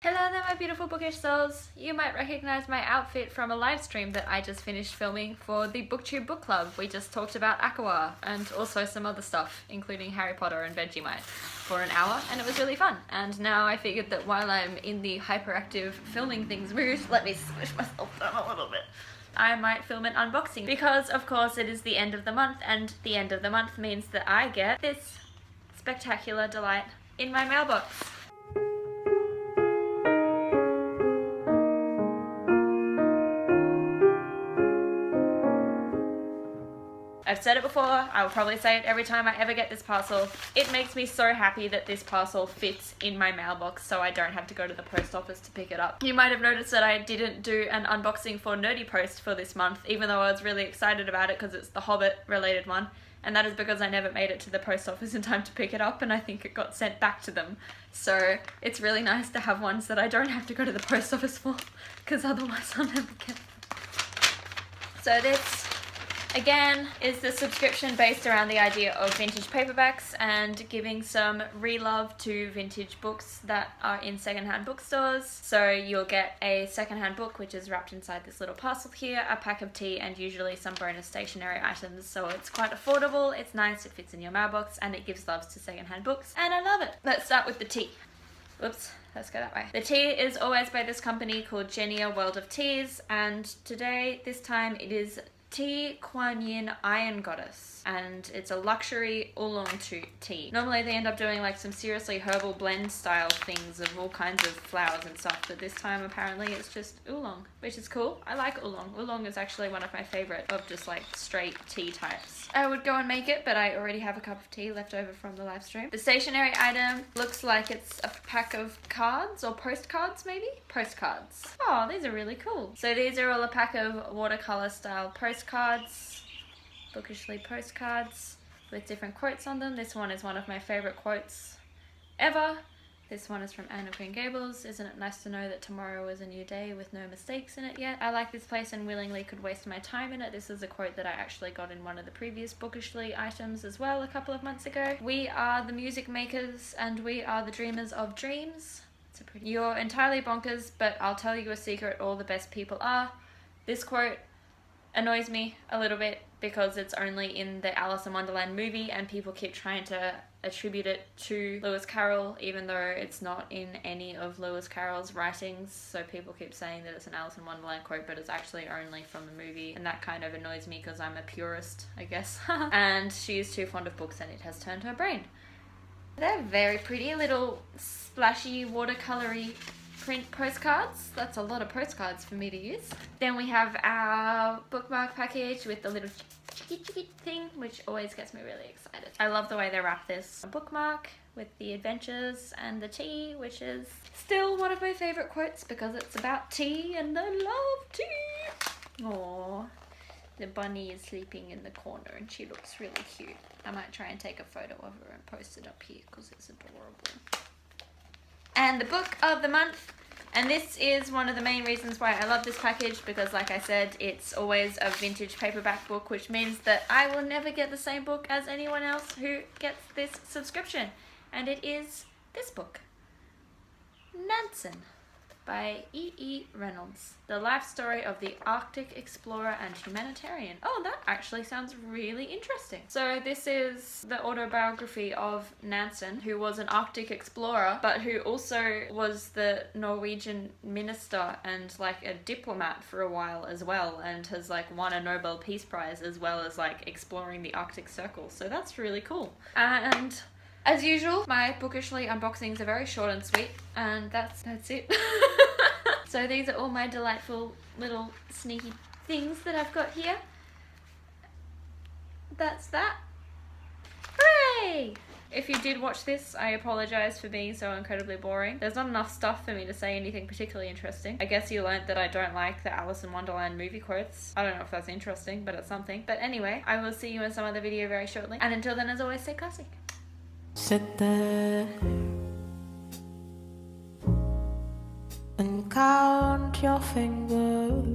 Hello there my beautiful bookish souls! You might recognise my outfit from a live stream that I just finished filming for the BookTube book club. We just talked about Aqua and also some other stuff, including Harry Potter and Vegemite, for an hour, and it was really fun. And now I figured that while I'm in the hyperactive filming things mood, let me squish myself down a little bit, I might film an unboxing, because of course it is the end of the month, and the end of the month means that I get this spectacular delight in my mailbox. I've said it before, I will probably say it every time I ever get this parcel. It makes me so happy that this parcel fits in my mailbox so I don't have to go to the post office to pick it up. You might have noticed that I didn't do an unboxing for Nerdy Post for this month, even though I was really excited about it because it's the Hobbit related one. And that is because I never made it to the post office in time to pick it up, and I think it got sent back to them. So it's really nice to have ones that I don't have to go to the post office for, because otherwise I'll never get them. So this, again, is the subscription based around the idea of vintage paperbacks and giving some re-love to vintage books that are in secondhand bookstores. So you'll get a secondhand book which is wrapped inside this little parcel here, a pack of tea, and usually some bonus stationery items. So it's quite affordable, it's nice, it fits in your mailbox, and it gives loves to secondhand books, and I love it. Let's start with the tea. Whoops, let's go that way. The tea is always by this company called Genia World of Teas, and today, this time, it is Tea Kuan Yin Iron Goddess, and it's a luxury oolong tea. Normally they end up doing like some seriously herbal blend style things of all kinds of flowers and stuff, but this time apparently it's just oolong, which is cool. I like oolong. Oolong is actually one of my favorite of just like straight tea types. I would go and make it, but I already have a cup of tea left over from the live stream. The stationery item looks like it's a pack of cards or postcards maybe? Postcards. Oh, these are really cool. So these are all a pack of watercolor style postcards, bookishly postcards with different quotes on them. This one is one of my favorite quotes ever. This one is from Anne of Green Gables. Isn't it nice to know that tomorrow is a new day with no mistakes in it yet? I like this place and willingly could waste my time in it. This is a quote that I actually got in one of the previous Bookishly items as well a couple of months ago. We are the music makers and we are the dreamers of dreams. It's a pretty... You're entirely bonkers, but I'll tell you a secret, all the best people are. This quote annoys me a little bit because it's only in the Alice in Wonderland movie and people keep trying to attribute it to Lewis Carroll, even though it's not in any of Lewis Carroll's writings. So people keep saying that it's an Alice in Wonderland quote, but it's actually only from the movie, and that kind of annoys me because I'm a purist, I guess. And she is too fond of books and it has turned her brain. They're very pretty little splashy watercolory print postcards. That's a lot of postcards for me to use. Then we have our bookmark package with the little chicky thing, which always gets me really excited. I love the way they wrap this. A bookmark with the adventures and the tea, which is still one of my favorite quotes because it's about tea and I love tea. Aww. The bunny is sleeping in the corner and she looks really cute. I might try and take a photo of her and post it up here because it's adorable. And the book of the month, and this is one of the main reasons why I love this package, because like I said, it's always a vintage paperback book, which means that I will never get the same book as anyone else who gets this subscription, and it is this book, Nansen by E.E. Reynolds, the life story of the Arctic explorer and humanitarian. Oh, that actually sounds really interesting. So this is the autobiography of Nansen, who was an Arctic explorer, but who also was the Norwegian minister and like a diplomat for a while as well, and has like won a Nobel Peace Prize as well as like exploring the Arctic Circle. So that's really cool. And as usual, my Bookishly unboxings are very short and sweet, and that's it. So these are all my delightful little sneaky things that I've got here. That's that. Hooray! If you did watch this, I apologise for being so incredibly boring. There's not enough stuff for me to say anything particularly interesting. I guess you learnt that I don't like the Alice in Wonderland movie quotes. I don't know if that's interesting, but it's something. But anyway, I will see you in some other video very shortly. And until then, as always, stay classy. Sit there and count your fingers.